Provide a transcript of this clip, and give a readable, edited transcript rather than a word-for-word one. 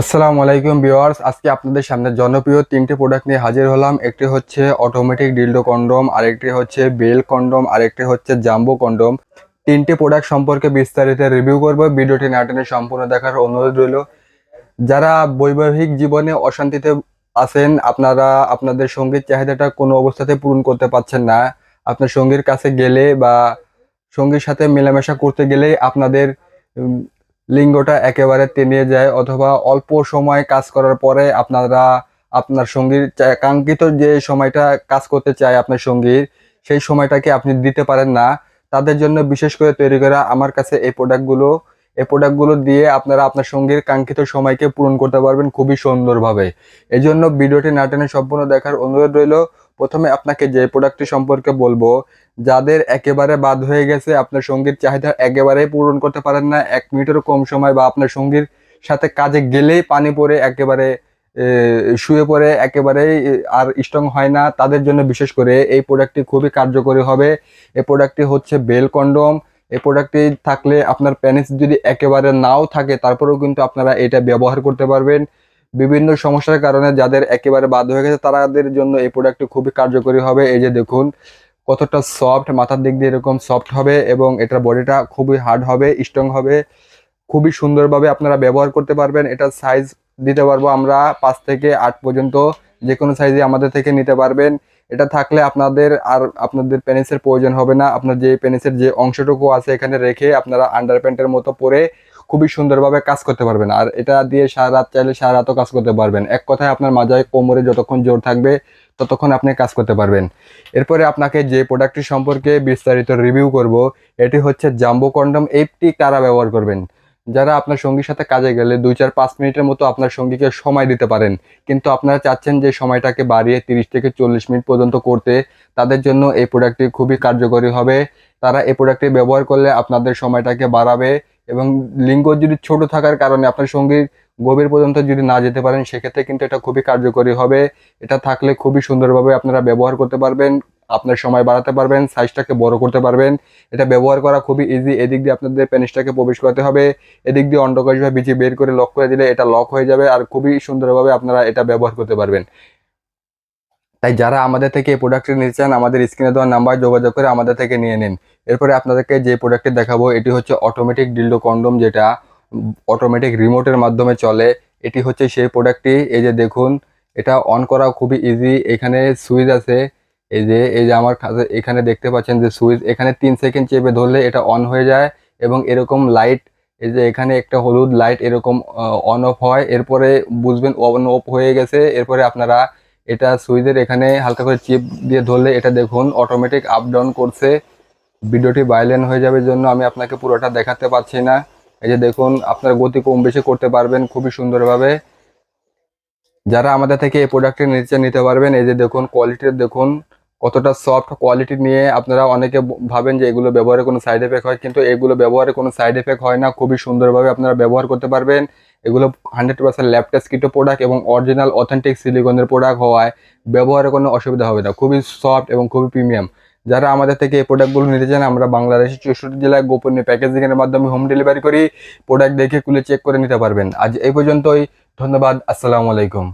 আসসালামু আলাইকুম ভিউয়ার্স, আজকে আপনাদের সামনে জনপ্রিয় তিনটি প্রোডাক্ট নিয়ে হাজির হলাম। একটি হচ্ছে অটোমেটিক ডিলডো কন্ডম, আরেকটি হচ্ছে বেল কন্ডম, আরেকটি হচ্ছে জাম্বো কন্ডম। তিনটি প্রোডাক্ট সম্পর্কে বিস্তারিত রিভিউ করব। ভিডিওটি না টেনে সম্পূর্ণ দেখার অনুরোধ রইল। যারা বৈবাহিক জীবনে অশান্তিতে আছেন, আপনারা আপনাদের সঙ্গীর চাহিদাটা কোনো অবস্থাতে পূরণ করতে পারছেন না, আপনার সঙ্গীর কাছে গেলে বা সঙ্গীর সাথে মেলামেশা করতে গেলেই আপনাদের লিঙ্গটা একেবারে তেলিয়ে যায়, অথবা অল্প সময় কাজ করার পরে আপনারা আপনার সঙ্গীর কাঙ্ক্ষিত যে সময়টা কাজ করতে চায় আপনার সঙ্গীর, সেই সময়টাকে আপনি দিতে পারেন না। তাদের জন্য বিশেষ করে তৈরি করা আমার কাছে এই প্রোডাক্টগুলো দিয়ে আপনারা আপনার সঙ্গীর কাঙ্ক্ষিত সময়কে পূরণ করতে পারবেন খুবই সুন্দরভাবে। এই জন্য ভিডিওটি না টেনে সম্পূর্ণ দেখার অনুরোধ রইল। প্রথমে আপনাকে যে প্রোডাক্টটি সম্পর্কে বলবো, যাদের একেবারে বাদ হয়ে গেছে, আপনার সঙ্গীর চাহিদা একেবারেই পূরণ করতে পারেন না, 1 মিনিটেরও কম সময়, বা আপনার সঙ্গীর সাথে কাজে গেলেই পানি পড়ে একেবারে শুয়ে পড়ে একেবারেই আর স্ট্রং হয় না, তাদের জন্য বিশেষ করে এই প্রোডাক্টটি খুবই কার্যকরী হবে। এই প্রোডাক্টটি হচ্ছে বেল কন্ডম। এই প্রোডাক্টটি থাকলে আপনার পেনিস যদি একেবারে নাও থাকে, তারপরেও কিন্তু আপনারা এটা ব্যবহার করতে পারবেন। বিভিন্ন সমস্যার কারণে যাদের একেবারে বাদ হয়ে গেছে, তাদের জন্য এই প্রোডাক্টটি খুবই কার্যকরী হবে। এই যে দেখুন কতটা সফট, মাথার দিক দিয়ে এরকম সফট হবে এবং এটার বডিটা খুবই হার্ড হবে, স্ট্রং হবে। খুবই সুন্দরভাবে আপনারা ব্যবহার করতে পারবেন। এটার সাইজ দিতে পারবো আমরা 5 থেকে 8 পর্যন্ত, যে কোনো সাইজে আমাদের থেকে নিতে পারবেন। এটা থাকলে আপনাদের পেনিসের প্রয়োজন হবে না। আপনার যে পেনিসের যে অংশটুকু আছে এখানে রেখে আপনারা আন্ডার প্যান্টের মতো পরে খুবই সুন্দরভাবে কাজ করতে পারবেন। আর এটা দিয়ে সারা রাত চাইলে সারা রাতও কাজ করতে পারবেন। এক কথায় আপনার মাজায় কোমরে যতক্ষণ জোর থাকবে ততক্ষণ আপনি কাজ করতে পারবেন। এরপরে আপনাকে যে প্রোডাক্টটি সম্পর্কে বিস্তারিত রিভিউ করব, এটি হচ্ছে জাম্বো কন্ডম। এইটি কারা ব্যবহার করবেন? যারা আপনার সঙ্গীর সাথে কাজে গেলে 2-4-5 মিনিটের মতো আপনার সঙ্গীকে সময় দিতে পারেন, কিন্তু আপনারা চাচ্ছেন যে সময়টাকে বাড়িয়ে 30 থেকে 40 মিনিট পর্যন্ত করতে, তাদের জন্য এই প্রোডাক্টটি খুবই কার্যকরী হবে। তারা এই প্রোডাক্টটি ব্যবহার করলে আপনাদের সময়টাকে বাড়াবে, এবং লিঙ্গ যদি ছোট থাকার কারণে আপনার সঙ্গীর গভীর পর্যন্ত যদি না যেতে পারেন, সেক্ষেত্রে কিন্তু এটা খুবই কার্যকরী হবে। এটা থাকলে খুবই সুন্দরভাবে আপনারা ব্যবহার করতে পারবেন, আপনার সময় বাড়াতে পারবেন, সাইজটাকে বড় করতে পারবেন। এটা ব্যবহার করা খুবই ইজি। এদিক দিয়ে আপনাদের পেনিসটাকে প্রবেশ করতে হবে, এদিক দিয়ে অন্ডকোষ বা বিচি বের করে লক করে দিলে এটা লক হয়ে যাবে, আর খুবই সুন্দরভাবে আপনারা এটা ব্যবহার করতে পারবেন। তাই যারা আমাদের থেকে এই প্রোডাক্টটি নিতে চান, আমাদের স্ক্রিনে দেওয়া নাম্বার যোগাযোগ করে আমাদের থেকে নিয়ে নিন। এরপরে আপনাদেরকে যে প্রোডাক্টটি দেখাবো, এটি হচ্ছে অটোমেটিক ডিলডো কন্ডম, যেটা অটোমেটিক রিমোটের মাধ্যমে চলে। এটি হচ্ছে সেই প্রোডাক্টটি। এই যে দেখুন, এটা অন করা খুবই ইজি। এখানে সুইচ আছে, এই যে আমার কাছে এখানে দেখতে পাচ্ছেন যে সুইচ, এখানে 3 সেকেন্ড চেপে ধরলে এটা অন হয়ে যায়, এবং এরকম লাইট, এই যে এখানে একটা হলুদ লাইট এরকম অন অফ হয়। এরপরে বুঝবেন অন অফ হয়ে গেছে। এরপরে আপনারা এটা সুইচের এখানে হালকা করে চিপ দিয়ে ধরলে এটা দেখুন অটোমেটিক আপ ডাউন করছে। ভিডিওটি ভাইলেন হয়ে যাবে জন্য আমি আপনাকে পুরোটা দেখাতে পারছি না। এই যে দেখুন, আপনার গতি কম বেশি করতে পারবেন খুবই সুন্দরভাবে। যারা আমাদের থেকে এই প্রোডাক্টটি নিতে পারবেন। এই যে দেখুন কোয়ালিটি দেখুন কতটা সফট। কোয়ালিটি নিয়ে আপনারা অনেকে ভাবেন যে এগুলো ব্যবহারে কোনো সাইড এফেক্ট হয়, কিন্তু এগুলো ব্যবহারে কোনো সাইড এফেক্ট হয় না। খুবই সুন্দরভাবে আপনারা ব্যবহার করতে পারবেন। এগুলো 100% ল্যাব টেস্টকৃত প্রোডাক্ট এবং অরিজিনাল অথেন্টিক সিলিকনের প্রোডাক্ট হওয়ায় ব্যবহারে কোনো অসুবিধা হবে না। খুবই সফট এবং খুবই প্রিমিয়াম। যারা আমাদের থেকে এই প্রোডাক্টগুলো নিতে চান, আমরা বাংলাদেশের 64 জেলায় গোপনীয় প্যাকেজিংয়ের মাধ্যমে হোম ডেলিভারি করি। প্রোডাক্ট দেখে খুলে চেক করে নিতে পারবেন। আজ এই পর্যন্তই। ধন্যবাদ। আসসালামু আলাইকুম।